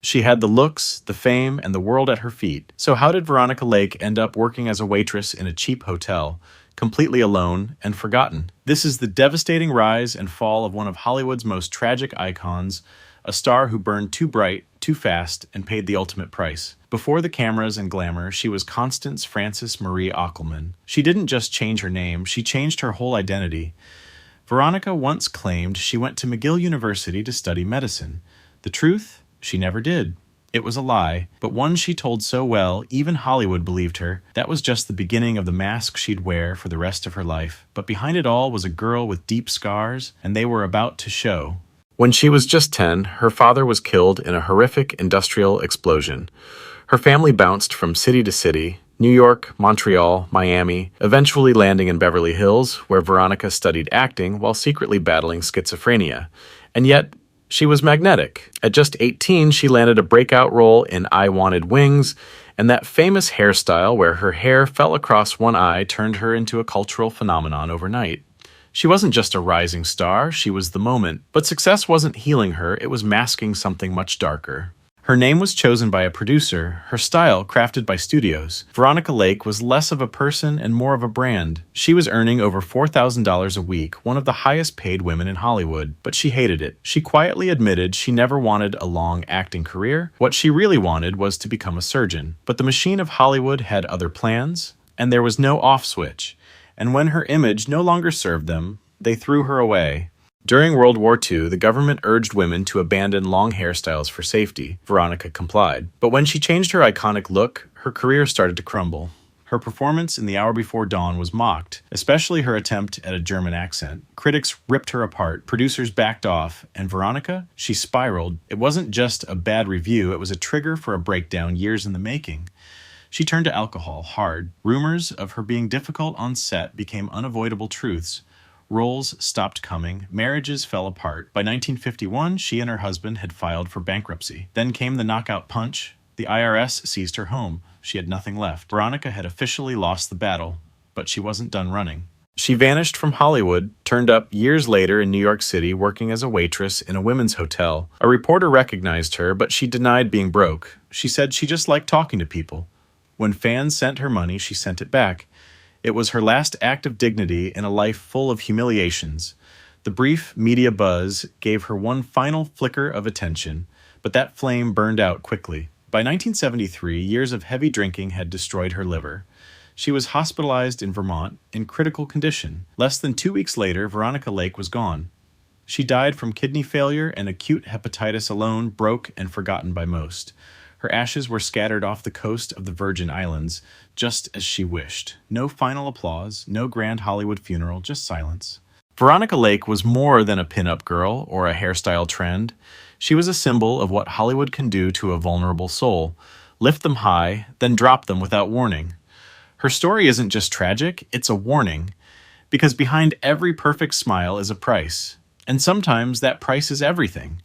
She had the looks, the fame, and the world at her feet. So how did Veronica Lake end up working as a waitress in a cheap hotel, completely alone and forgotten? This is the devastating rise and fall of one of Hollywood's most tragic icons, a star who burned too bright, too fast, and paid the ultimate price. Before the cameras and glamour, she was Constance Frances Marie Ockelman. She didn't just change her name, she changed her whole identity. Veronica once claimed she went to McGill University to study medicine. The truth? She never did. It was a lie, but one she told so well, even Hollywood believed her. That was just the beginning of the mask she'd wear for the rest of her life. But behind it all was a girl with deep scars, and they were about to show. When she was just 10, her father was killed in a horrific industrial explosion. Her family bounced from city to city, New York, Montreal, Miami, eventually landing in Beverly Hills, where Veronica studied acting while secretly battling schizophrenia. And yet, she was magnetic. At just 18, she landed a breakout role in I Wanted Wings, and that famous hairstyle where her hair fell across one eye turned her into a cultural phenomenon overnight. She wasn't just a rising star, she was the moment. But success wasn't healing her, it was masking something much darker. Her name was chosen by a producer, her style crafted by studios. Veronica Lake was less of a person and more of a brand. She was earning over $4,000 a week, one of the highest paid women in Hollywood, but she hated it. She quietly admitted she never wanted a long acting career. What she really wanted was to become a surgeon. But the machine of Hollywood had other plans, and there was no off switch. And when her image no longer served them, they threw her away. During World War II, the government urged women to abandon long hairstyles for safety. Veronica complied. But when she changed her iconic look, her career started to crumble. Her performance in The Hour Before Dawn was mocked, especially her attempt at a German accent. Critics ripped her apart, producers backed off, and Veronica, she spiraled. It wasn't just a bad review, it was a trigger for a breakdown years in the making. She turned to alcohol, hard. Rumors of her being difficult on set became unavoidable truths. Roles stopped coming, marriages fell apart. By 1951, she and her husband had filed for bankruptcy. Then came the knockout punch. The IRS seized her home. She had nothing left. Veronica had officially lost the battle, but she wasn't done running. She vanished from Hollywood, turned up years later in New York City working as a waitress in a women's hotel. A reporter recognized her, but she denied being broke. She said she just liked talking to people. When fans sent her money, she sent it back. It was her last act of dignity in a life full of humiliations. The brief media buzz gave her one final flicker of attention, but that flame burned out quickly. By 1973, years of heavy drinking had destroyed her liver. She was hospitalized in Vermont in critical condition. Less than 2 weeks later, Veronica Lake was gone. She died from kidney failure and acute hepatitis alone, broke and forgotten by most. Her ashes were scattered off the coast of the Virgin Islands, just as she wished. No final applause, no grand Hollywood funeral, just silence. Veronica Lake was more than a pin-up girl or a hairstyle trend. She was a symbol of what Hollywood can do to a vulnerable soul. Lift them high, then drop them without warning. Her story isn't just tragic, it's a warning. Because behind every perfect smile is a price. And sometimes that price is everything.